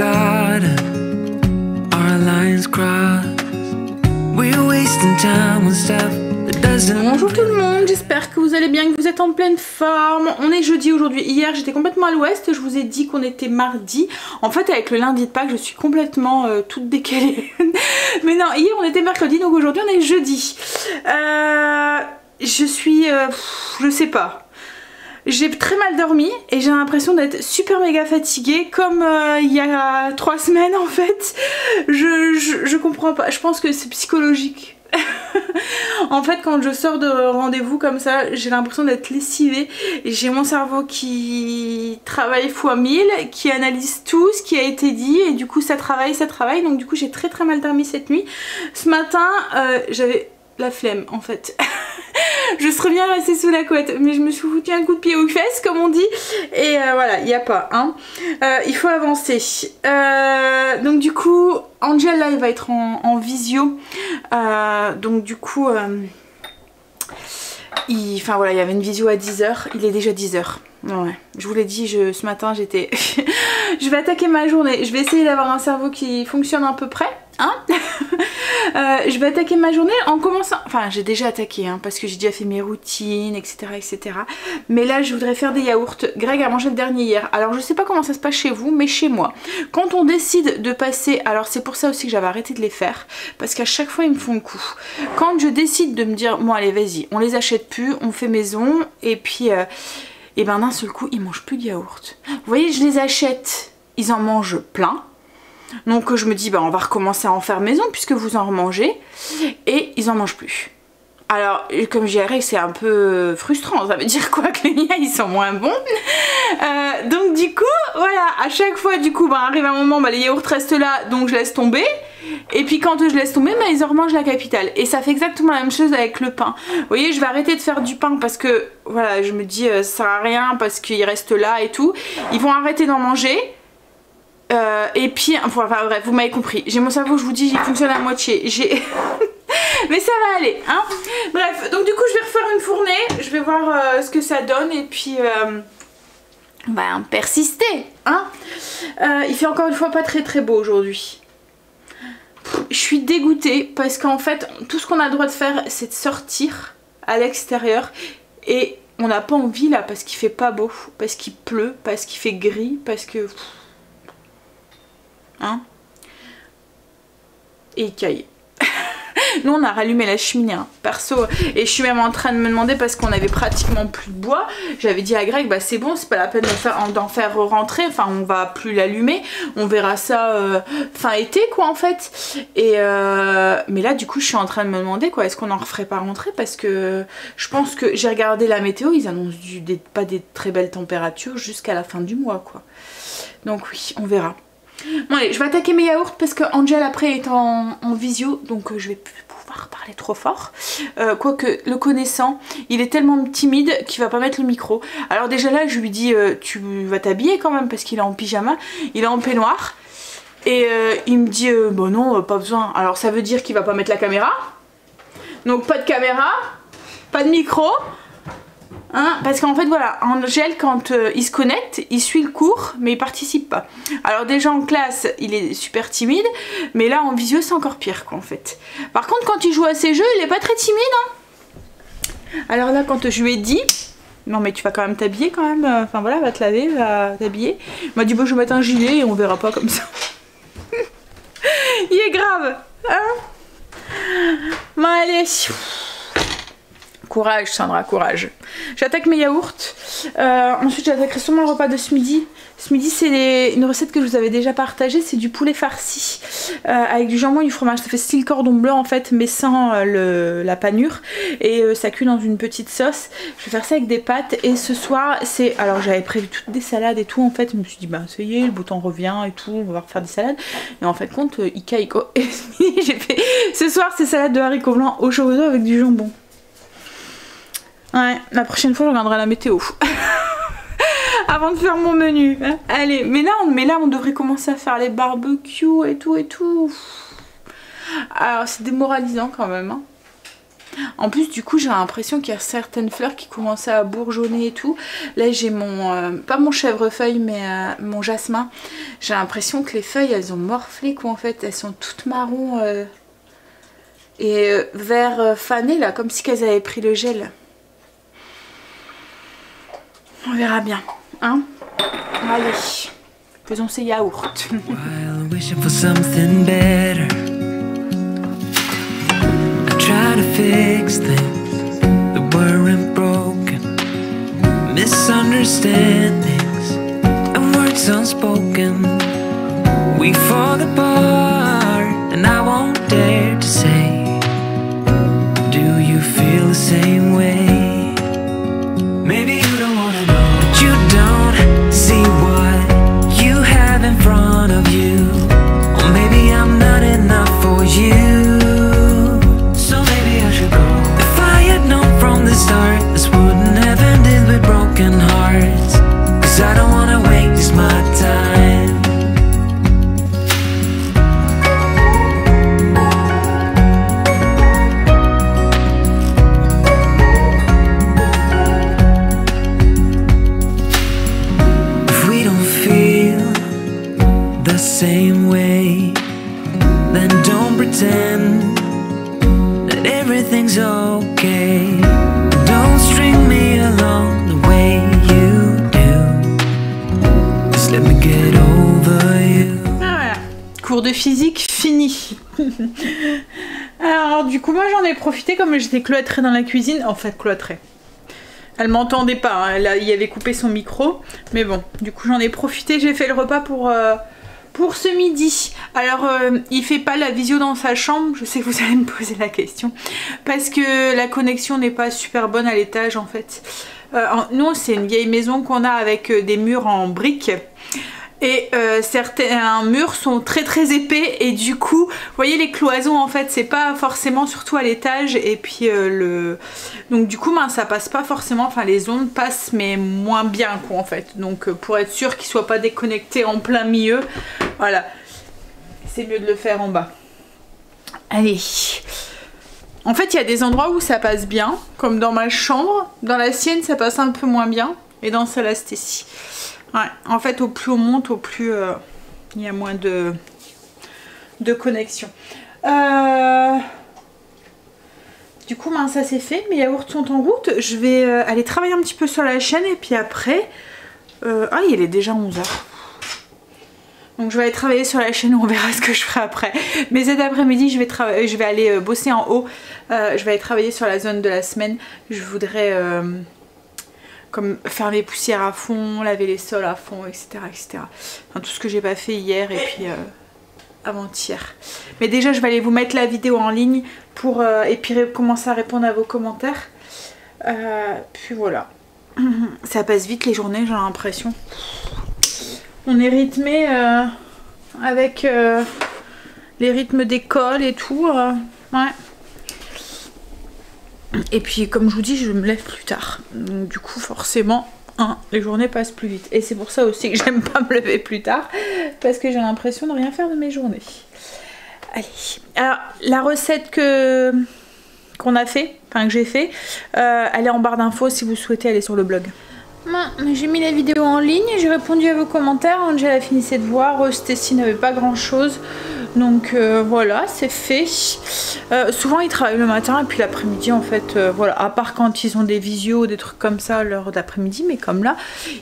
garden, our lines cross. We're wasting time on stuff that doesn't. Bonjour tout le monde, j'espère que vous allez bien, que vous êtes en pleine forme. On est jeudi aujourd'hui. Hier j'étais complètement à l'ouest, je vous ai dit qu'on était mardi. En fait avec le lundi de Pâques je suis complètement toute décalée. Mais non, hier on était mercredi, donc aujourd'hui on est jeudi. Je suis... je sais pas. J'ai très mal dormi et j'ai l'impression d'être super méga fatiguée comme il y a 3 semaines en fait. Je comprends pas, je pense que c'est psychologique. En fait quand je sors de rendez-vous comme ça, j'ai l'impression d'être lessivée. J'ai mon cerveau qui travaille x1000, qui analyse tout ce qui a été dit et du coup ça travaille. Donc du coup j'ai très mal dormi cette nuit. Ce matin j'avais la flemme en fait. Je serais bien restée sous la couette, mais je me suis foutu un coup de pied aux fesses comme on dit. Et voilà, il n'y a pas hein. Il faut avancer. Donc du coup Angel là il va être en visio. Donc du coup enfin voilà, il y avait une visio à 10 h. Il est déjà 10 h. Ouais, je vous l'ai dit, ce matin j'étais... je vais attaquer ma journée. Je vais essayer d'avoir un cerveau qui fonctionne à peu près. Hein. Je vais attaquer ma journée en commençant... Enfin j'ai déjà attaqué hein, parce que j'ai déjà fait mes routines etc. Mais là je voudrais faire des yaourts. Greg a mangé le dernier hier. Alors je sais pas comment ça se passe chez vous, mais chez moi quand on décide de passer... Alors c'est pour ça aussi que j'avais arrêté de les faire, parce qu'à chaque fois ils me font le coup. Quand je décide de me dire bon allez vas-y, on les achète plus, on fait maison, et puis et ben d'un seul coup ils mangent plus de yaourt. Vous voyez, je les achète, ils en mangent plein. Donc je me dis bah on va recommencer à en faire maison puisque vous en remangez, et ils en mangent plus. Alors comme je dirais c'est un peu frustrant, ça veut dire quoi que les miens ils sont moins bons. Donc du coup voilà, à chaque fois du coup bah, arrive un moment bah, les yaourts restent là donc je laisse tomber. Et puis quand je laisse tomber, bah, ils en remangent la capitale. Et ça fait exactement la même chose avec le pain. Vous voyez, je vais arrêter de faire du pain parce que voilà, je me dis ça sert à rien parce qu'il reste là et tout. Ils vont arrêter d'en manger. Et puis, enfin bref, vous m'avez compris. J'ai mon cerveau, je vous dis, il fonctionne à moitié. Mais ça va aller, hein. Bref, donc du coup, je vais refaire une fournée. Je vais voir ce que ça donne et puis on va persister, hein. Il fait encore une fois pas très beau aujourd'hui. Je suis dégoûtée parce qu'en fait, tout ce qu'on a le droit de faire, c'est de sortir à l'extérieur et on n'a pas envie là parce qu'il fait pas beau, parce qu'il pleut, parce qu'il fait gris, parce que... Hein? Et il caille. Nous on a rallumé la cheminée hein, perso, et je suis même en train de me demander parce qu'on avait pratiquement plus de bois. J'avais dit à Greg bah c'est bon, c'est pas la peine d'en faire rentrer, enfin on va plus l'allumer, on verra ça fin été quoi en fait. Et mais là du coup je suis en train de me demander quoi, est-ce qu'on en referait pas rentrer, parce que je pense que j'ai regardé la météo, ils annoncent pas des très belles températures jusqu'à la fin du mois quoi. Donc oui, on verra. Bon allez, je vais attaquer mes yaourts parce que Angel après est en visio, donc je vais plus pouvoir parler trop fort. Quoique le connaissant, il est tellement timide qu'il va pas mettre le micro. Alors déjà là je lui dis tu vas t'habiller quand même parce qu'il est en pyjama, il est en peignoir. Et il me dit bon non pas besoin. Alors ça veut dire qu'il va pas mettre la caméra. Donc pas de caméra, pas de micro. Hein, parce qu'en fait voilà, Angel quand il se connecte, il suit le cours mais il participe pas. Alors déjà en classe il est super timide, mais là en visio c'est encore pire quoi en fait. Par contre quand il joue à ses jeux il est pas très timide hein. Alors là quand je lui ai dit non mais tu vas quand même t'habiller quand même, enfin voilà, va te laver, va t'habiller, il m'a dit bon je vais mettre un gilet et on verra pas comme ça. Il est grave hein. Bon allez, courage Sandra, courage. J'attaque mes yaourts. Ensuite j'attaquerai sûrement le repas de ce midi. Ce midi c'est une recette que je vous avais déjà partagée. C'est du poulet farci avec du jambon et du fromage. Ça fait style cordon bleu en fait, mais sans la panure. Et ça cuit dans une petite sauce. Je vais faire ça avec des pâtes. Et ce soir c'est... Alors j'avais prévu toutes des salades et tout en fait. Je me suis dit bah ça y est, le beau temps revient et tout. On va refaire des salades. Et en fait compte, Ika. Et j'ai fait... Ce soir c'est salade de haricots blancs au chorizo avec du jambon. Ouais, la prochaine fois je regarderai la météo. Avant de faire mon menu. Allez, mais là on devrait commencer à faire les barbecues et tout et tout. Alors c'est démoralisant quand même. Hein. En plus du coup j'ai l'impression qu'il y a certaines fleurs qui commencent à bourgeonner et tout. Là j'ai mon, pas mon chèvrefeuille mais mon jasmin. J'ai l'impression que les feuilles elles ont morflé quoi en fait. Elles sont toutes marron et vert fané là, comme si qu'elles avaient pris le gel. On verra bien, hein. Allez, faisons ces yaourts. While wishing for something better, I try to fix things that weren't broken, misunderstandings and words unspoken. We fall apart and I won't dare to say, do you feel the same way? Maybe you don't wanna know, but you don't see what you have in front of you. Or maybe I'm not enough for you, so maybe I should go. If I had known from the start, this wouldn't have ended with broken hearts. Cause I don't wanna waste my time. Same way, then don't pretend that everything's okay. Don't string me along the way you do. Just let me get over you. Ah voilà, cours de physique fini. Alors du coup moi j'en ai profité comme j'étais cloîtrée dans la cuisine, en fait cloîtrée. Elle m'entendait pas, hein. Elle y avait coupé son micro, mais bon, du coup j'en ai profité, j'ai fait le repas pour ce midi. Alors il fait pas la visio dans sa chambre, je sais que vous allez me poser la question, parce que la connexion n'est pas super bonne à l'étage en fait. Nous c'est une vieille maison qu'on a avec des murs en briques. Et certains murs sont très épais et du coup, vous voyez les cloisons en fait, c'est pas forcément surtout à l'étage et puis donc du coup ben, ça passe pas forcément, enfin les ondes passent mais moins bien quoi en fait. Donc pour être sûr qu'ils soient pas déconnectés en plein milieu, voilà, c'est mieux de le faire en bas. Allez. En fait il y a des endroits où ça passe bien, comme dans ma chambre, dans la sienne ça passe un peu moins bien et dans celle-là c'était ici. Ouais, en fait au plus on monte au plus il y a moins de connexion. Du coup ben, ça c'est fait, mes yaourts sont en route. Je vais aller travailler un petit peu sur la chaîne et puis après ah il est déjà 11 h. Donc je vais aller travailler sur la chaîne, on verra ce que je ferai après. Mais cet après-midi je vais aller bosser en haut. Je vais aller travailler sur la zone de la semaine. Je voudrais comme faire mes poussières à fond, laver les sols à fond, etc. Enfin, tout ce que j'ai pas fait hier et puis avant-hier. Mais déjà je vais aller vous mettre la vidéo en ligne pour et puis commencer à répondre à vos commentaires. Puis voilà. Ça passe vite les journées, j'ai l'impression. On est rythmé avec les rythmes d'école et tout. Ouais. Et puis comme je vous dis je me lève plus tard, donc du coup forcément hein, les journées passent plus vite et c'est pour ça aussi que j'aime pas me lever plus tard parce que j'ai l'impression de rien faire de mes journées. Allez, alors la recette qu'on a fait, enfin que j'ai fait, elle est en barre d'infos si vous souhaitez aller sur le blog. J'ai mis la vidéo en ligne, j'ai répondu à vos commentaires, Angela finissait de voir, Stécie n'avait pas grand chose, donc voilà, c'est fait. Souvent ils travaillent le matin et puis l'après-midi en fait, voilà, à part quand ils ont des visios ou des trucs comme ça l'heure d'après-midi, mais comme là,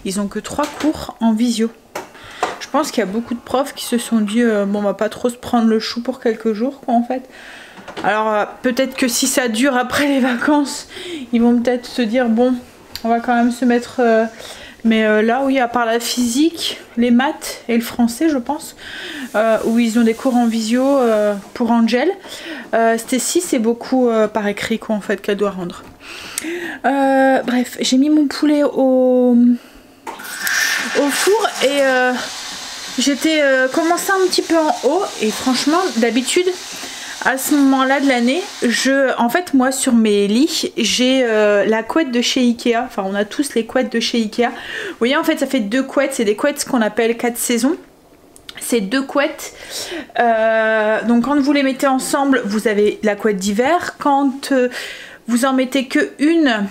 ils ont que 3 cours en visio. Je pense qu'il y a beaucoup de profs qui se sont dit, bon on va pas trop se prendre le chou pour quelques jours quoi en fait. Alors peut-être que si ça dure après les vacances, ils vont peut-être se dire bon... On va quand même se mettre... mais là, oui, à part la physique, les maths et le français, je pense, où ils ont des cours en visio pour Angel. Stécie, c'est beaucoup par écrit, quoi, en fait, qu'elle doit rendre. Bref, j'ai mis mon poulet au four et j'étais commencé un petit peu en haut. Et franchement, d'habitude... À ce moment-là de l'année, en fait moi sur mes lits, j'ai la couette de chez Ikea, enfin on a tous les couettes de chez Ikea. Vous voyez en fait ça fait 2 couettes, c'est des couettes qu'on appelle 4 saisons. C'est 2 couettes, donc quand vous les mettez ensemble, vous avez la couette d'hiver. Quand vous en mettez que une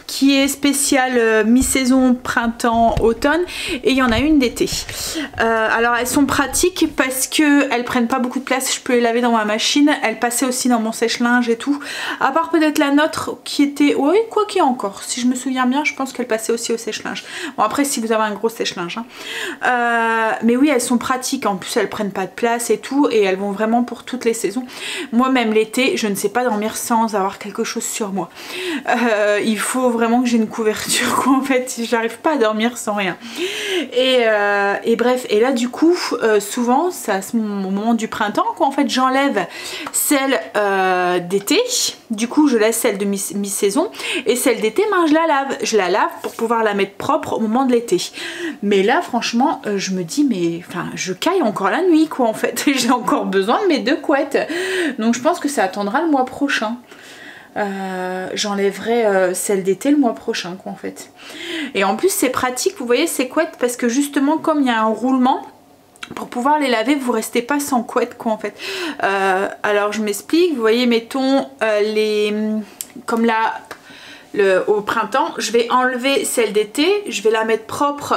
qui est spéciale mi-saison, printemps, automne, et il y en a une d'été. Alors elles sont pratiques parce que elles prennent pas beaucoup de place, je peux les laver dans ma machine, elles passaient aussi dans mon sèche-linge et tout, à part peut-être la nôtre qui était, oui quoi qu'il y a encore, si je me souviens bien je pense qu'elle passait aussi au sèche-linge. Bon après si vous avez un gros sèche-linge, hein. Mais oui elles sont pratiques, en plus elles prennent pas de place et tout, et elles vont vraiment pour toutes les saisons. Moi même l'été je ne sais pas dormir sans avoir quelque chose sur moi. Il faut vraiment que j'ai une couverture quoi, en fait j'arrive pas à dormir sans rien, et bref, et là du coup souvent c'est à au moment du printemps quoi, en fait j'enlève celle d'été, du coup je laisse celle de mi-saison, et celle d'été je la lave pour pouvoir la mettre propre au moment de l'été. Mais là franchement je me dis mais enfin je caille encore la nuit quoi, en fait j'ai encore besoin de mes 2 couettes, donc je pense que ça attendra le mois prochain. J'enlèverai celle d'été le mois prochain quoi, en fait. Et en plus c'est pratique, vous voyez ces couettes, parce que justement comme il y a un roulement, pour pouvoir les laver vous restez pas sans couette quoi, en fait. Alors je m'explique, vous voyez mettons comme là au printemps, je vais enlever celle d'été, je vais la mettre propre,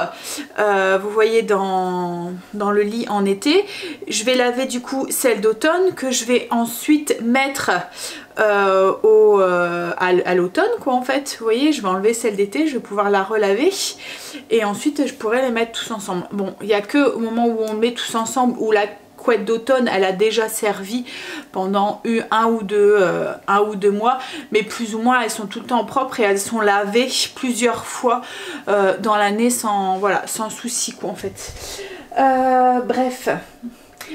vous voyez dans le lit en été, je vais laver du coup celle d'automne que je vais ensuite mettre à l'automne quoi, en fait. Vous voyez je vais enlever celle d'été, je vais pouvoir la relaver et ensuite je pourrais les mettre tous ensemble. Bon il n'y a que au moment où on met tous ensemble où la couette d'automne elle a déjà servi pendant un ou deux mois, mais plus ou moins elles sont tout le temps propres et elles sont lavées plusieurs fois dans l'année sans souci quoi, en fait. Bref,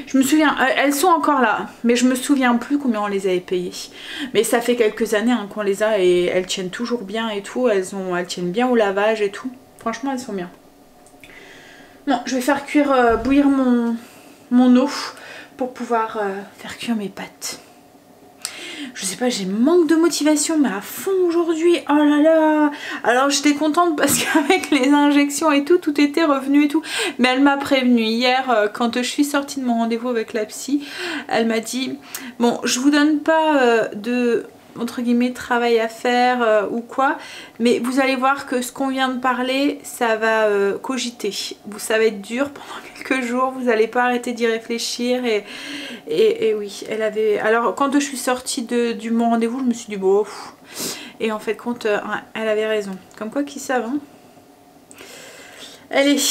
je me souviens, elles sont encore là, mais je me souviens plus combien on les avait payées. Mais ça fait quelques années hein, qu'on les a et elles tiennent toujours bien et tout, elles tiennent bien au lavage et tout. Franchement elles sont bien. Bon, je vais faire bouillir mon eau pour pouvoir faire cuire mes pâtes. Je sais pas, j'ai manque de motivation mais à fond aujourd'hui, oh là là. Alors j'étais contente parce qu'avec les injections et tout était revenu et tout, mais elle m'a prévenue hier quand je suis sortie de mon rendez-vous avec la psy, elle m'a dit bon je vous donne pas de entre guillemets travail à faire ou quoi, mais vous allez voir que ce qu'on vient de parler ça va cogiter, ça va être dur pendant quelques jours, vous n'allez pas arrêter d'y réfléchir, et oui elle avait, alors quand je suis sortie du mon rendez-vous je me suis dit bon et en fait compte elle avait raison, comme quoi qui savent hein. Allez,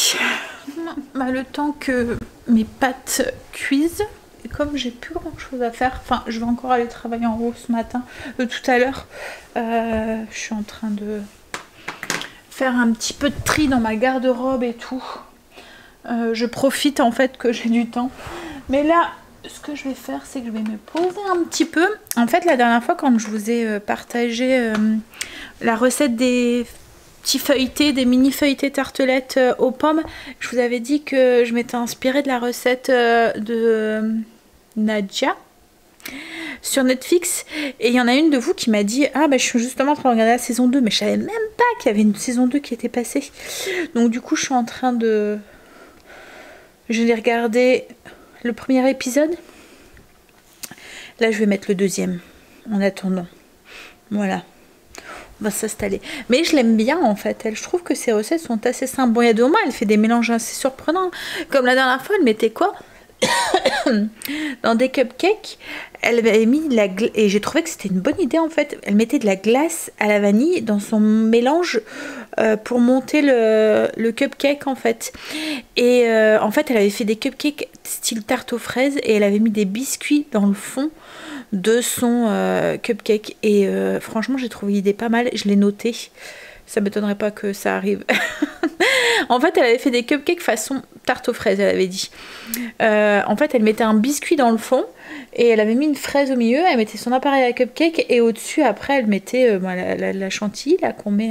le temps que mes pâtes cuisent. Et comme j'ai plus grand chose à faire, enfin je vais encore aller travailler en haut ce matin, tout à l'heure, je suis en train de faire un petit peu de tri dans ma garde-robe et tout. Je profite en fait que j'ai du temps. Mais là, ce que je vais faire, c'est que je vais me poser un petit peu. En fait, la dernière fois, quand je vous ai partagé la recette des petits feuilletés, des mini feuilletés tartelettes aux pommes, je vous avais dit que je m'étais inspirée de la recette de Nadia sur Netflix, et il y en a une de vous qui m'a dit ah bah je suis justement en train de regarder la saison 2, mais je savais même pas qu'il y avait une saison 2 qui était passée, donc du coup je suis en train de l'ai regardé le premier épisode, là je vais mettre le deuxième en attendant, voilà. On va s'installer. Mais je l'aime bien en fait. Je trouve que ses recettes sont assez simples. Bon, il y a des moments, elle fait des mélanges assez surprenants. Comme la dernière fois, elle mettait quoi dans des cupcakes. Elle avait mis de la glace. Et j'ai trouvé que c'était une bonne idée en fait. Elle mettait de la glace à la vanille dans son mélange pour monter le cupcake en fait. Et en fait, elle avait fait des cupcakes style tarte aux fraises. Et elle avait mis des biscuits dans le fond de son cupcake, et franchement j'ai trouvé l'idée pas mal, je l'ai noté, ça m'étonnerait pas que ça arrive. En fait elle avait fait des cupcakes façon tarte aux fraises, elle avait dit. En fait elle mettait un biscuit dans le fond et elle avait mis une fraise au milieu, elle mettait son appareil à cupcake et au dessus après elle mettait la chantilly là qu'on met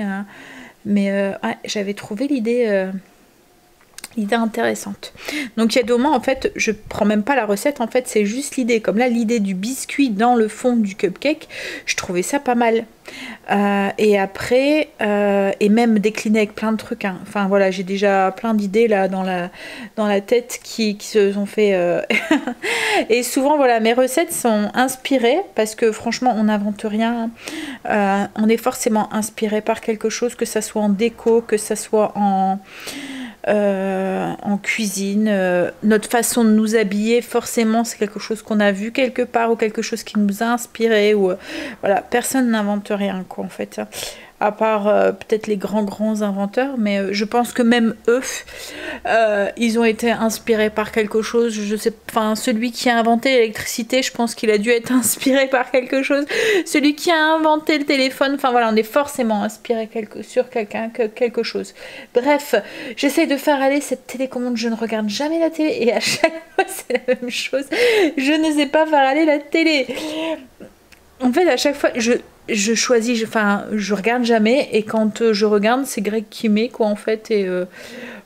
mais ouais, j'avais trouvé l'idée intéressante. Donc il y a des moments en fait je prends même pas la recette, en fait c'est juste l'idée, comme là l'idée du biscuit dans le fond du cupcake, je trouvais ça pas mal. Et après et même décliné avec plein de trucs hein. Enfin voilà, j'ai déjà plein d'idées là dans la tête qui se sont fait Et souvent, voilà, mes recettes sont inspirées parce que franchement, on n'invente rien. On est forcément inspiré par quelque chose, que ça soit en déco, que ça soit en cuisine. Notre façon de nous habiller, forcément, c'est quelque chose qu'on a vu quelque part ou quelque chose qui nous a inspiré. Ou, voilà, personne n'invente rien, quoi, en fait. À part peut-être les grands inventeurs, mais je pense que même eux, ils ont été inspirés par quelque chose. Je sais, enfin, celui qui a inventé l'électricité, je pense qu'il a dû être inspiré par quelque chose. Celui qui a inventé le téléphone, enfin voilà, on est forcément inspiré sur quelqu'un, quelque chose. Bref, j'essaie de faire aller cette télécommande. Je ne regarde jamais la télé et à chaque fois c'est la même chose. Je ne sais pas faire aller la télé. En fait, à chaque fois, je choisis, enfin, je regarde jamais, et quand je regarde, c'est Greg qui met, quoi, en fait, et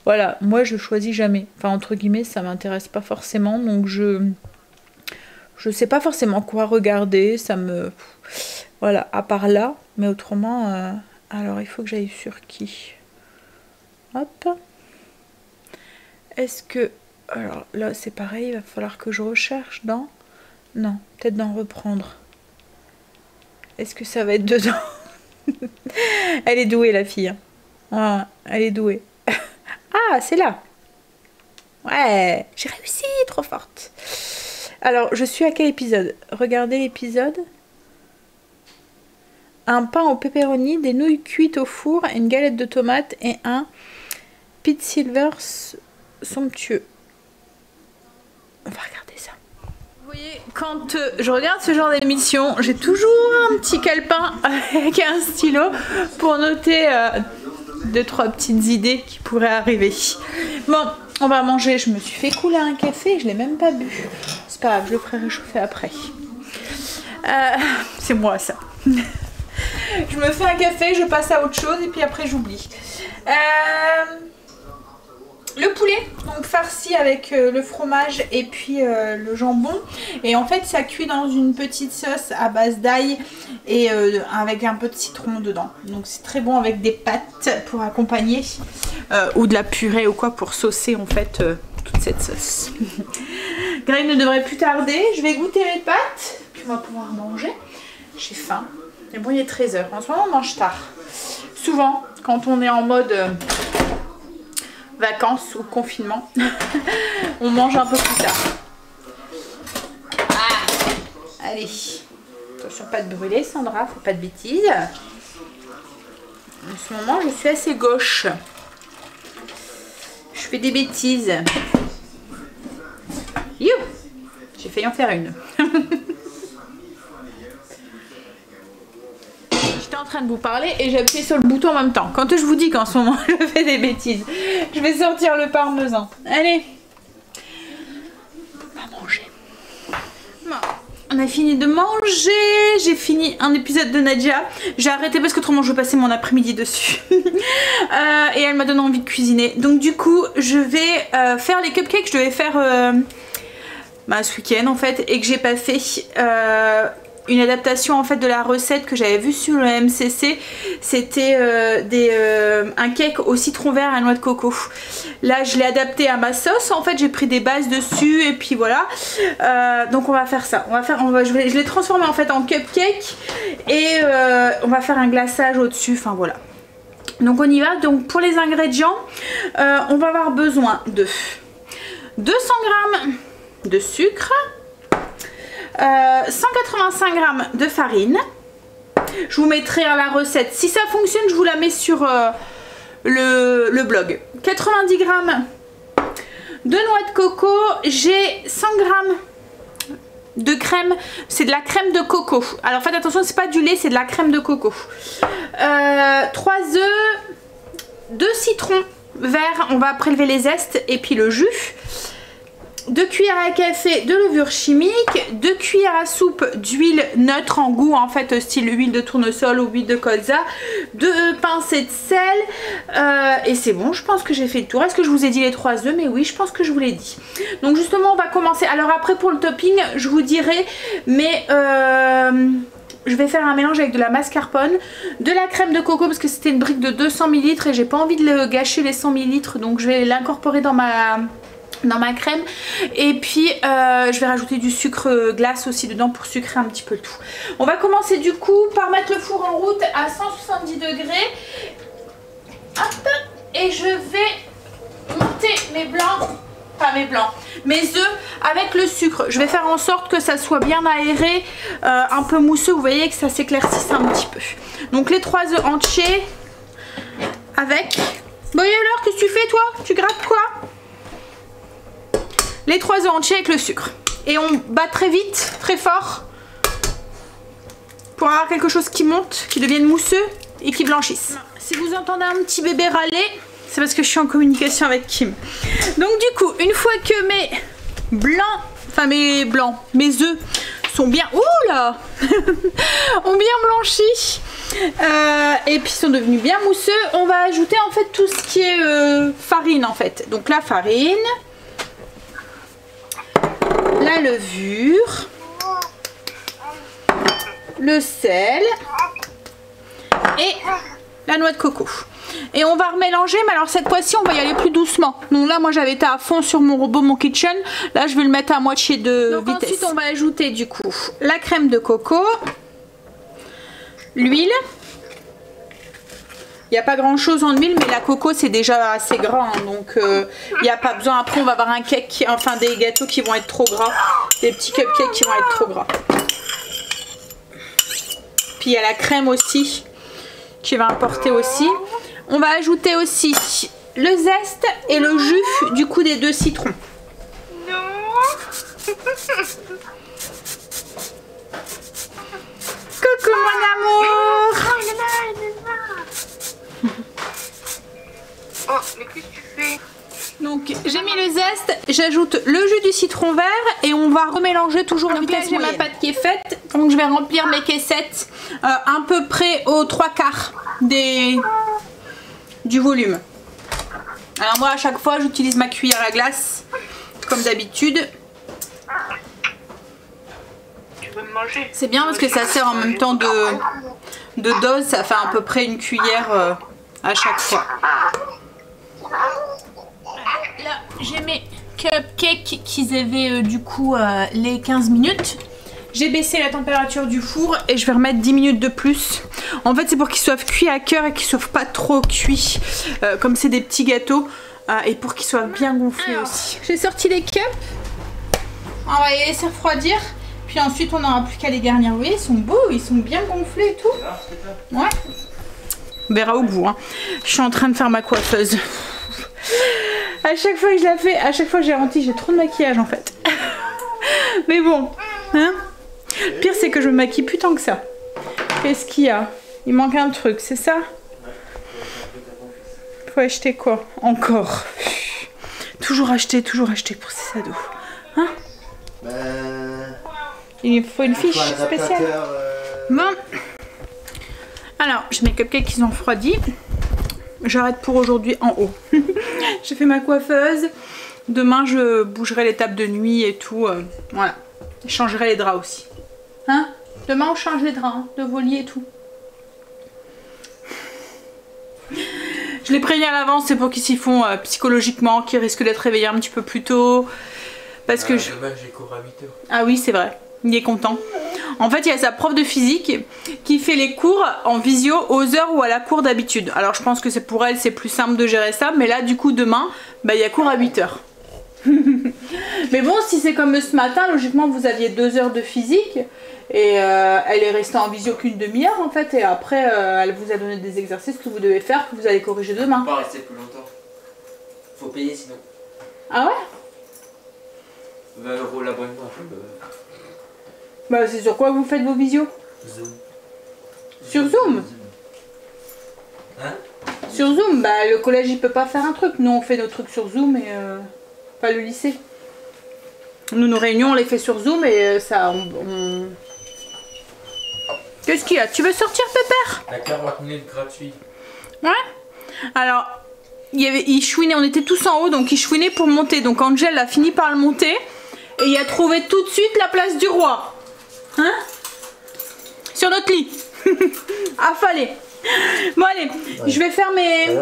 voilà, moi, je choisis jamais. Enfin, entre guillemets, ça m'intéresse pas forcément, donc je sais pas forcément quoi regarder, ça me... Voilà, à part là, mais autrement, alors, il faut que j'aille sur qui? Hop. Est-ce que... Alors, là, c'est pareil, il va falloir que je recherche dans... Non, peut-être dans reprendre. Est-ce que ça va être dedans? Elle est douée, la fille. Ouais, elle est douée. Ah, c'est là. Ouais, j'ai réussi, trop forte. Alors, je suis à quel épisode? Regardez l'épisode. Un pain au pepperoni, des nouilles cuites au four, une galette de tomates et un Pete Silver somptueux. On va regarder ça. Vous voyez, quand je regarde ce genre d'émission, j'ai toujours un petit calepin avec un stylo pour noter 2-3 petites idées qui pourraient arriver. Bon, on va manger. Je me suis fait couler un café, je l'ai même pas bu. C'est pas grave, je le ferai réchauffer après. C'est moi ça. Je me fais un café, je passe à autre chose et puis après j'oublie. Le poulet, donc farci avec le fromage et puis le jambon. Et en fait, ça cuit dans une petite sauce à base d'ail et avec un peu de citron dedans. Donc c'est très bon avec des pâtes pour accompagner ou de la purée ou quoi pour saucer en fait toute cette sauce. Greg ne devrait plus tarder. Je vais goûter mes pâtes, puis on va pouvoir manger. J'ai faim. Mais bon, il est 13 h. En ce moment, on mange tard. Souvent, quand on est en mode... vacances ou confinement, on mange un peu plus tard. Ah, allez, attention pas de brûler Sandra, faut pas de bêtises. En ce moment je suis assez gauche, je fais des bêtises. You, j'ai failli en faire une. En train de vous parler et j'ai appuyé sur le bouton en même temps. Quand je vous dis qu'en ce moment je fais des bêtises, je vais sortir le parmesan. Allez, on va manger. Bon, on a fini de manger. J'ai fini un épisode de Nadia. J'ai arrêté parce que autrement je vais passer mon après-midi dessus. Et elle m'a donné envie de cuisiner. Donc du coup je vais faire les cupcakes. Je devais faire ce week-end en fait et que j'ai pas fait. Une adaptation en fait de la recette que j'avais vue sur le MCC. C'était un cake au citron vert à la noix de coco. Là je l'ai adapté à ma sauce. En fait j'ai pris des bases dessus et puis voilà. Donc on va faire ça. Je l'ai transformé en fait en cupcake et on va faire un glaçage au dessus. Enfin voilà. Donc on y va. Donc pour les ingrédients, on va avoir besoin de 200 g de sucre. 185 g de farine. Je vous mettrai la recette. Si ça fonctionne, je vous la mets sur le blog. 90 g de noix de coco. J'ai 100 g de crème. C'est de la crème de coco. Alors faites attention, c'est pas du lait, c'est de la crème de coco. 3 œufs, 2 citrons verts. On va prélever les zestes et puis le jus. 2 cuillères à café de levure chimique, 2 cuillères à soupe d'huile neutre en goût, en fait style huile de tournesol ou huile de colza, 2 pincées de sel et c'est bon, je pense que j'ai fait le tour. Est-ce que je vous ai dit les 3 œufs? Mais oui, je pense que je vous l'ai dit. Donc justement on va commencer. Alors après pour le topping je vous dirai, mais je vais faire un mélange avec de la mascarpone, de la crème de coco parce que c'était une brique de 200 ml et j'ai pas envie de le gâcher les 100 ml, donc je vais l'incorporer dans ma dans ma crème. Et puis je vais rajouter du sucre glace aussi dedans pour sucrer un petit peu le tout. On va commencer du coup par mettre le four en route à 170 degrés. Hop, et je vais monter mes blancs, pas mes blancs, mes œufs avec le sucre. Je vais faire en sorte que ça soit bien aéré, un peu mousseux, vous voyez, que ça s'éclaircisse un petit peu. Donc les 3 œufs entiers avec... Bon et alors, qu'est-ce que tu fais toi? Tu grattes quoi? Les 3 œufs entiers avec le sucre. Et on bat très vite, très fort, pour avoir quelque chose qui monte, qui devienne mousseux et qui blanchisse. Si vous entendez un petit bébé râler, c'est parce que je suis en communication avec Kim. Donc du coup, une fois que mes blancs, enfin mes œufs sont bien... Ouh là ont bien blanchi et puis sont devenus bien mousseux, on va ajouter en fait tout ce qui est farine en fait. Donc la farine, la levure, le sel et la noix de coco. Et on va remélanger, mais alors cette fois-ci on va y aller plus doucement. Donc là moi j'avais été à fond sur mon robot Mon Kitchen, là je vais le mettre à moitié de vitesse. Ensuite on va ajouter du coup la crème de coco, l'huile. Il n'y a pas grand chose en huile, mais la coco c'est déjà assez gras, hein, donc il n'y a pas besoin. Après on va avoir un cake, enfin des gâteaux qui vont être trop gras, des petits cupcakes qui vont être trop gras. Puis il y a la crème aussi qui va apporter aussi. On va ajouter aussi le zeste et le jus du coup des 2 citrons. Coucou mon amour. Oh, mais qu'est-ce que tu fais? Donc j'ai mis le zeste, j'ajoute le jus du citron vert et on va remélanger toujours à vitesse moyenne. J'ai ma pâte qui est faite, donc je vais remplir mes caissettes à peu près aux 3/4 du volume. Alors moi à chaque fois j'utilise ma cuillère à glace comme d'habitude. Tu veux me manger? C'est bien parce que ça sert en même temps de dose, ça fait à peu près une cuillère à chaque fois. Là j'ai mes cupcakes qui avaient du coup les 15 minutes. J'ai baissé la température du four et je vais remettre 10 minutes de plus. En fait c'est pour qu'ils soient cuits à cœur et qu'ils soient pas trop cuits comme c'est des petits gâteaux et pour qu'ils soient bien gonflés aussi. J'ai sorti les cups, on va les laisser refroidir puis ensuite on n'aura plus qu'à les garnir. Vous voyez, ils sont beaux, ils sont bien gonflés et tout. Ouais. On verra au bout, hein. Je suis en train de faire ma coiffeuse. À chaque fois que je la fais, à chaque fois que j'ai renti, j'ai trop de maquillage en fait. Mais bon, hein. Le pire c'est que je me maquille plus tant que ça. Qu'est-ce qu'il y a? Il manque un truc, c'est ça? Faut acheter quoi? Encore. Toujours acheter pour ces ados. Hein? Il faut une fiche spéciale. Bon. Alors, j'ai mes cupcakes qui sont refroidis. J'arrête pour aujourd'hui en haut. J'ai fait ma coiffeuse. Demain, je bougerai les tables de nuit et tout. Voilà. Je changerai les draps aussi. Hein? Demain, on change les draps, hein, de vos lits et tout. Je les préviens à l'avance, c'est pour qu'ils s'y font psychologiquement, qu'ils risquent d'être réveillés un petit peu plus tôt. Parce que demain, j'ai cours à 8h. Ah oui, c'est vrai. Il est content. En fait, il y a sa prof de physique qui fait les cours en visio aux heures où elle a cours d'habitude. Alors, je pense que c'est pour elle, c'est plus simple de gérer ça. Mais là, du coup, demain, bah, il y a cours à 8h. Mais bon, si c'est comme ce matin, logiquement, vous aviez 2 heures de physique. Et elle est restée en visio qu'une demi-heure, en fait. Et après, elle vous a donné des exercices que vous devez faire, que vous allez corriger demain. On peut pas rester plus longtemps. Faut payer sinon. Ah ouais? 20 € l'abonnement. Bah, c'est sur quoi vous faites vos visios? Zoom. Sur Zoom? Hein? Sur Zoom, bah le collège il peut pas faire un truc. Nous on fait nos trucs sur Zoom et pas le lycée. Nous nos réunions on les fait sur Zoom et ça on... Qu'est-ce qu'il y a? Tu veux sortir Pépère? La 40 minutes gratuit. Ouais. Alors il chouinait, on était tous en haut donc il chouinait pour monter. Donc Angel a fini par le monter et il a trouvé tout de suite la place du roi. Hein? Sur notre lit. Affalé. Bon allez, ouais. Je vais faire mes...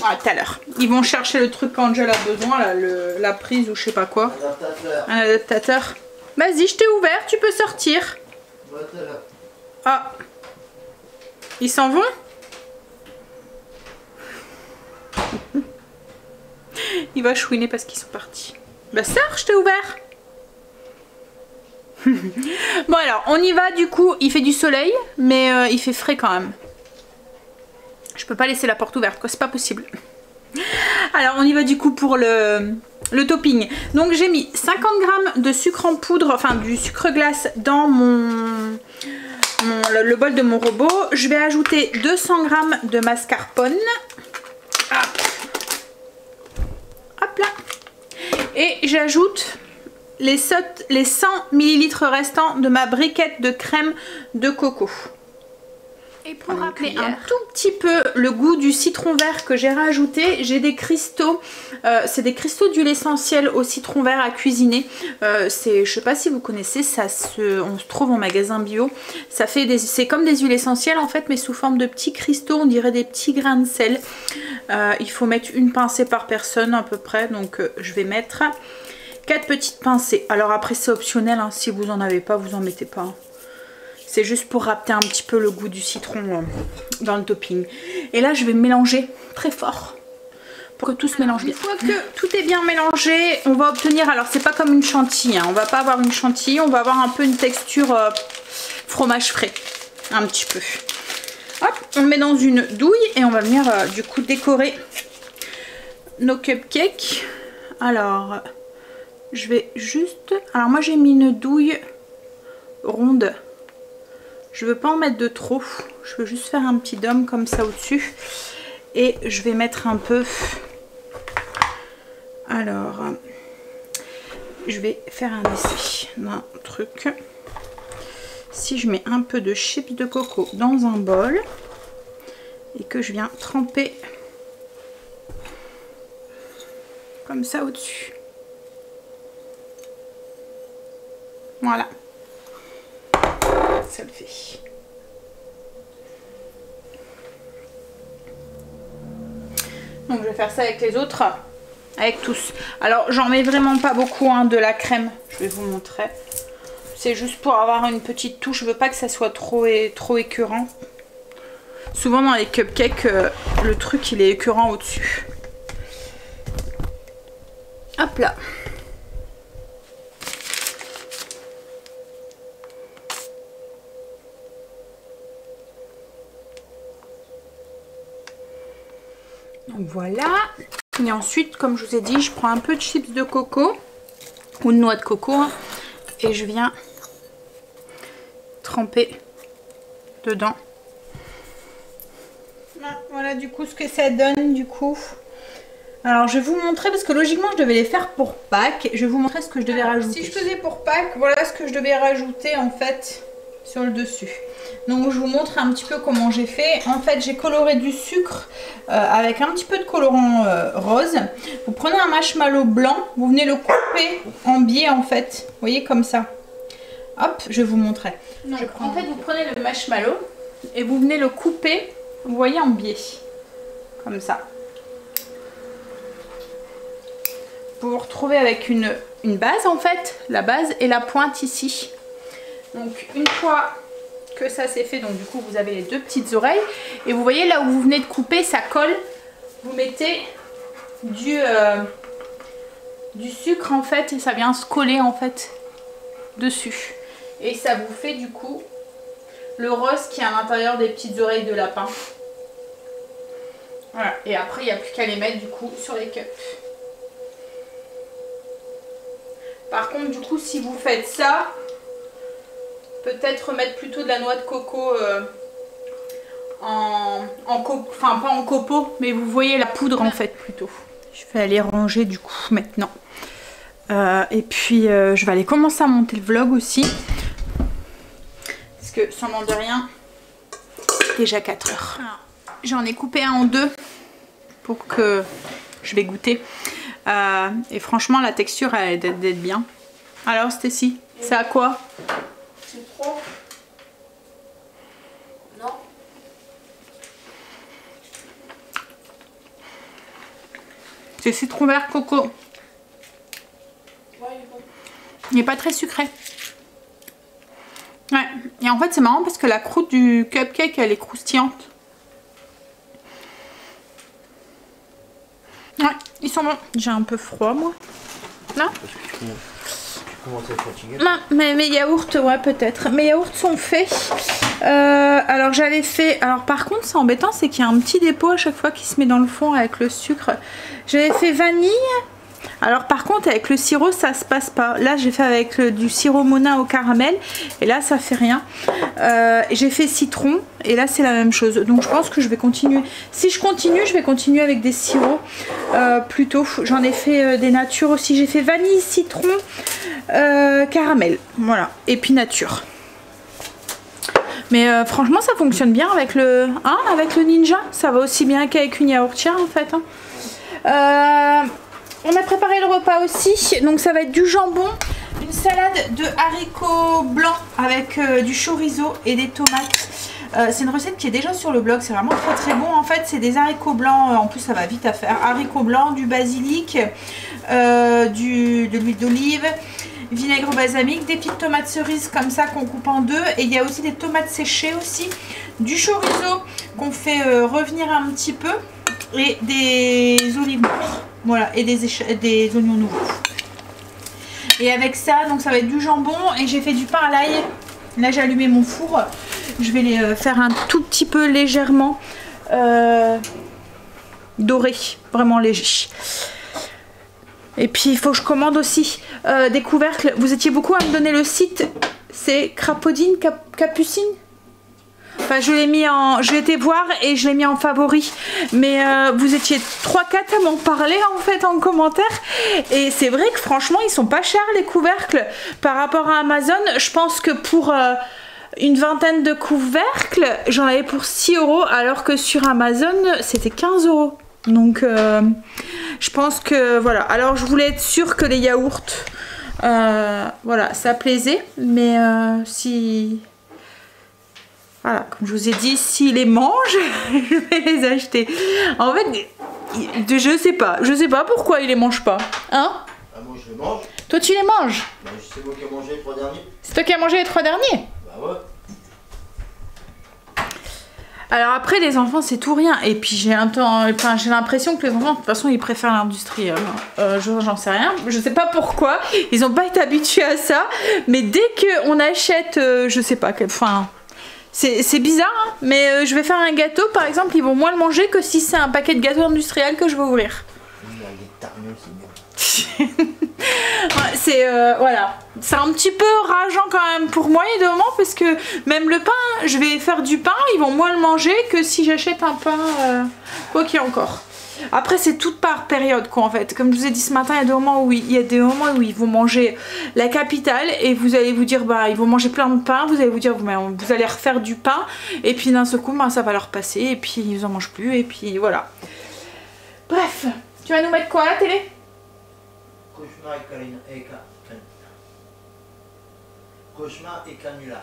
Ah, tout à l'heure. Ils vont chercher le truc qu'Angel a besoin, là, la prise ou je sais pas quoi. Un adaptateur. Vas-y, je t'ai ouvert, tu peux sortir. Ah. Ils s'en vont? Il va chouiner parce qu'ils sont partis. Bah sors, je t'ai ouvert. Bon alors, on y va du coup. Il fait du soleil, mais il fait frais quand même. Je peux pas laisser la porte ouverte, quoi. C'est pas possible. Alors, on y va du coup pour le topping. Donc, j'ai mis 50 g de sucre en poudre, enfin du sucre glace dans le bol de mon robot. Je vais ajouter 200 g de mascarpone. Hop. Hop là. Et j'ajoute les 100 ml restants de ma briquette de crème de coco. Et pour rappeler un tout petit peu le goût du citron vert que j'ai rajouté, j'ai des cristaux, c'est des cristaux d'huile essentielle au citron vert à cuisiner. Je sais pas si vous connaissez, on se trouve en magasin bio. C'est comme des huiles essentielles en fait, mais sous forme de petits cristaux, on dirait des petits grains de sel. Il faut mettre une pincée par personne à peu près, donc je vais mettre 4 petites pincées. Alors après c'est optionnel, hein, si vous en avez pas, vous en mettez pas. Hein. C'est juste pour rappeler un petit peu le goût du citron dans le topping. Et là, je vais mélanger très fort pour que tout se mélange bien. Une fois que tout est bien mélangé, on va obtenir... Alors, c'est pas comme une chantilly. Hein, on va pas avoir une chantilly. On va avoir un peu une texture fromage frais. Un petit peu. Hop, on le met dans une douille et on va venir du coup décorer nos cupcakes. Alors, je vais juste... Alors, moi, j'ai mis une douille ronde. Je veux pas en mettre de trop, je veux juste faire un petit dôme comme ça au-dessus. Et je vais mettre un peu... Alors, je vais faire un essai d'un truc. Si je mets un peu de chips de coco dans un bol et que je viens tremper comme ça au-dessus. Voilà. Ça le fait. Donc je vais faire ça avec les autres, avec tous. Alors j'en mets vraiment pas beaucoup hein, de la crème, je vais vous montrer. C'est juste pour avoir une petite touche, je veux pas que ça soit trop écœurant. Souvent dans les cupcakes, le truc il est écœurant au-dessus. Hop là. Donc voilà. Et ensuite, comme je vous ai dit, je prends un peu de chips de coco ou de noix de coco hein, et je viens tremper dedans. Voilà du coup ce que ça donne du coup. Alors je vais vous montrer parce que logiquement je devais les faire pour Pâques. Je vais vous montrer ce que je devais rajouter. Si je faisais pour Pâques, voilà ce que je devais rajouter en fait sur le dessus. Donc je vous montre un petit peu comment j'ai fait. En fait j'ai coloré du sucre avec un petit peu de colorant rose. Vous prenez un marshmallow blanc, vous venez le couper en biais en fait. Vous voyez comme ça. Hop, je vais vous montrer. Donc, en fait vous prenez le marshmallow et vous venez le couper, vous voyez, en biais. Comme ça. Vous vous retrouvez avec une base en fait. La base et la pointe ici. Donc une fois que ça c'est fait, donc du coup vous avez les deux petites oreilles et vous voyez là où vous venez de couper, ça colle. Vous mettez du sucre en fait et ça vient se coller en fait dessus. Et ça vous fait du coup le rose qui est à l'intérieur des petites oreilles de lapin. Voilà, et après il n'y a plus qu'à les mettre du coup sur les cups. Par contre du coup si vous faites ça, peut-être mettre plutôt de la noix de coco enfin pas en copeaux, mais vous voyez la poudre en fait plutôt. Je vais aller ranger du coup maintenant. Et puis je vais aller commencer à monter le vlog aussi. Parce que sans m'en de rien, déjà 4 heures. J'en ai coupé un en deux pour que je vais goûter. Et franchement la texture elle est d'être bien. Alors Stécie, c'est à quoi? C'est trop. Non. C'est citron vert coco. Il n'est pas très sucré. Ouais, et en fait c'est marrant parce que la croûte du cupcake elle est croustillante. Ouais, ils sont bons. J'ai un peu froid moi. Non? Tu commences à être fatigué. Non, mais mes yaourts, ouais peut-être. Mes yaourts sont faits. Alors j'avais fait... Alors par contre c'est embêtant, c'est qu'il y a un petit dépôt à chaque fois qui se met dans le fond avec le sucre. J'avais fait vanille. Alors par contre avec le sirop ça se passe pas. Là j'ai fait avec du sirop Monin au caramel et là ça fait rien. J'ai fait citron et là c'est la même chose. Donc je pense que je vais continuer. Si je continue, je vais continuer avec des sirops plutôt. J'en ai fait des natures aussi. J'ai fait vanille, citron, caramel. Voilà. Et puis nature. Mais franchement ça fonctionne bien avec le, hein, avec le Ninja. Ça va aussi bien qu'avec une yaourtière en fait. Hein. On a préparé le repas aussi, donc ça va être du jambon, une salade de haricots blancs avec du chorizo et des tomates. C'est une recette qui est déjà sur le blog, c'est vraiment très très bon. En fait c'est des haricots blancs, en plus ça va vite à faire, haricots blancs, du basilic, de l'huile d'olive, vinaigre balsamique, des petites tomates cerises comme ça qu'on coupe en deux, et il y a aussi des tomates séchées aussi, du chorizo qu'on fait revenir un petit peu et des olives noires. Voilà, et des oignons nouveaux. Et avec ça, donc ça va être du jambon et j'ai fait du pain à l'ail. Là j'ai allumé mon four. Je vais les faire un tout petit peu légèrement doré, vraiment léger. Et puis il faut que je commande aussi des couvercles. Vous étiez beaucoup à me donner le site. C'est Crapaudine, Capucine. Enfin, je l'ai mis en... J'ai été voir et je l'ai mis en favori. Mais vous étiez 3-4 à m'en parler en fait en commentaire. Et c'est vrai que franchement, ils sont pas chers les couvercles. Par rapport à Amazon, je pense que pour une vingtaine de couvercles, j'en avais pour 6 €. Alors que sur Amazon, c'était 15 €. Donc, je pense que voilà. Alors, je voulais être sûre que les yaourts, voilà, ça plaisait. Mais si... Voilà, comme je vous ai dit, s'ils les mangent, je vais les acheter. En fait, je sais pas pourquoi ils les mangent pas. Hein? Bah moi je les mange. Toi tu les manges? Bah c'est moi qui ai mangé les 3 derniers. C'est toi qui as mangé les 3 derniers? Bah ouais. Alors après les enfants c'est tout rien. Et puis j'ai l'impression que les enfants de toute façon ils préfèrent l'industriel. J'en sais rien. Je sais pas pourquoi. Ils n'ont pas été habitués à ça. Mais dès qu'on achète, je sais pas, enfin... C'est bizarre, hein, mais je vais faire un gâteau, par exemple, ils vont moins le manger que si c'est un paquet de gâteaux industriels que je vais ouvrir. Ouais, c'est voilà, c'est un petit peu rageant quand même pour moi et de moment parce que même le pain, je vais faire du pain, ils vont moins le manger que si j'achète un pain, quoi qu'il y ait encore. Après c'est tout par période quoi en fait. Comme je vous ai dit ce matin, il y a des moments où ils vont manger la capitale et vous allez vous dire bah ils vont manger plein de pain, vous allez vous dire vous allez refaire du pain et puis d'un seul coup bah, ça va leur passer et puis ils en mangent plus et puis voilà. Bref, tu vas nous mettre quoi à la télé? Cauchemar et canular.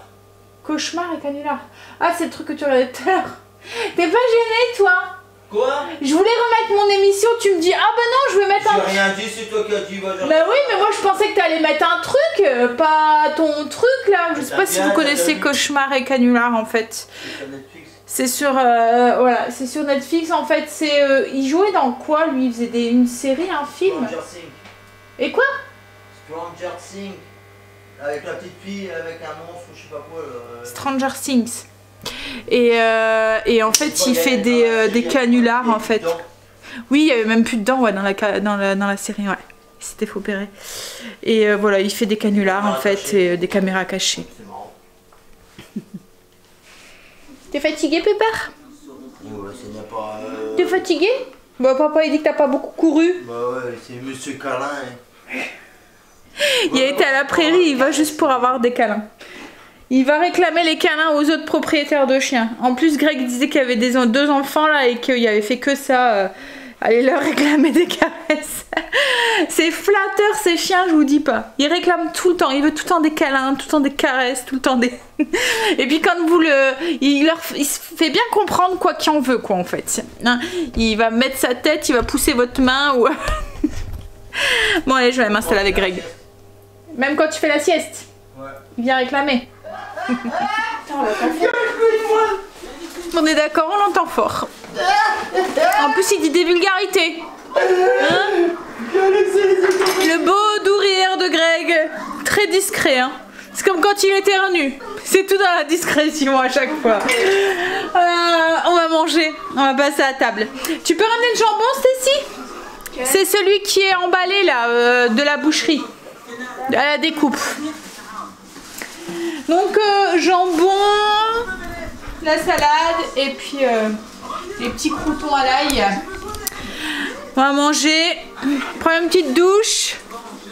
Cauchemar et canular. Ah c'est le truc que tu regardais tout à l'heure. T'es pas gênée toi? Quoi? Je voulais remettre mon émission, tu me dis ah bah non je vais mettre un... J'ai rien dit, c'est toi qui as dit. Bah oui mais moi je pensais que t'allais mettre un truc, pas ton truc là. Je sais pas si vous connaissez Cauchemar et canular en fait. C'est sur Netflix. C'est sur voilà, c'est sur Netflix en fait. C'est il jouait dans quoi lui? Il faisait une série, un film. Stranger Things. Et quoi? Stranger Things. Avec la petite fille, avec un monstre ou je sais pas quoi. Stranger Things. Et en fait il fait des canulars en fait. Oui il y avait même plus de dents ouais, dans la série ouais. Il s'était fait opérer. Et voilà il fait des canulars en fait et des caméras cachées. C'est marrant. T'es fatigué Pépère? Ouais ça n'a pas... T'es fatigué? Bah papa il dit que t'as pas beaucoup couru. Bah ouais c'est Monsieur Câlin. Hein. Il a été à la prairie, il va juste pour avoir des câlins. Il va réclamer les câlins aux autres propriétaires de chiens. En plus, Greg disait qu'il y avait deux enfants là et qu'il avait fait que ça Allez leur réclamer des caresses. C'est flatteur ces chiens, je vous dis pas. Ils réclament tout le temps, ils veulent tout le temps des câlins, tout le temps des caresses, tout le temps des... Et puis quand vous le... Il se fait bien comprendre quoi qu'il en veut, quoi, en fait. Hein, il va mettre sa tête, il va pousser votre main ou... Bon allez, je vais m'installer avec Greg. Même quand tu fais la sieste. Ouais. Il vient réclamer. On est d'accord, on l'entend fort. En plus, il dit des vulgarités. Hein? Le beau doux rire de Greg. Très discret. Hein? C'est comme quand il éternue. C'est tout dans la discrétion à chaque fois. On va manger. On va passer à table. Tu peux ramener le jambon, Stacy? C'est celui qui est emballé là, de la boucherie. À la découpe. Donc jambon, la salade et puis les petits croutons à l'ail. On va manger, prendre une petite douche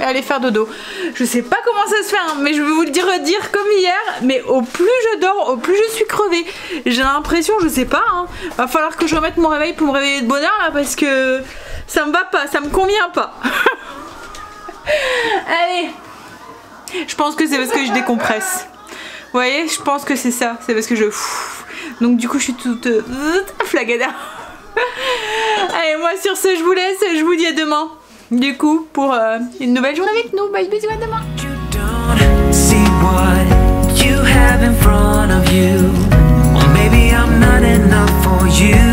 et aller faire dodo. Je sais pas comment ça se fait, hein, mais je vais vous le redire comme hier, mais au plus je dors, au plus je suis crevée. J'ai l'impression, je sais pas, hein, va falloir que je remette mon réveil pour me réveiller de bonne heure là, parce que ça me va pas, ça me convient pas. Allez, je pense que c'est parce que je décompresse. Vous voyez, je pense que c'est ça, c'est parce que je... Donc du coup je suis toute flagada. Allez, moi sur ce je vous laisse, je vous dis à demain. Du coup pour une nouvelle journée avec nous. Bye, bisous, à demain. You don't see what you have in front of you. Or maybe I'm not enough for you.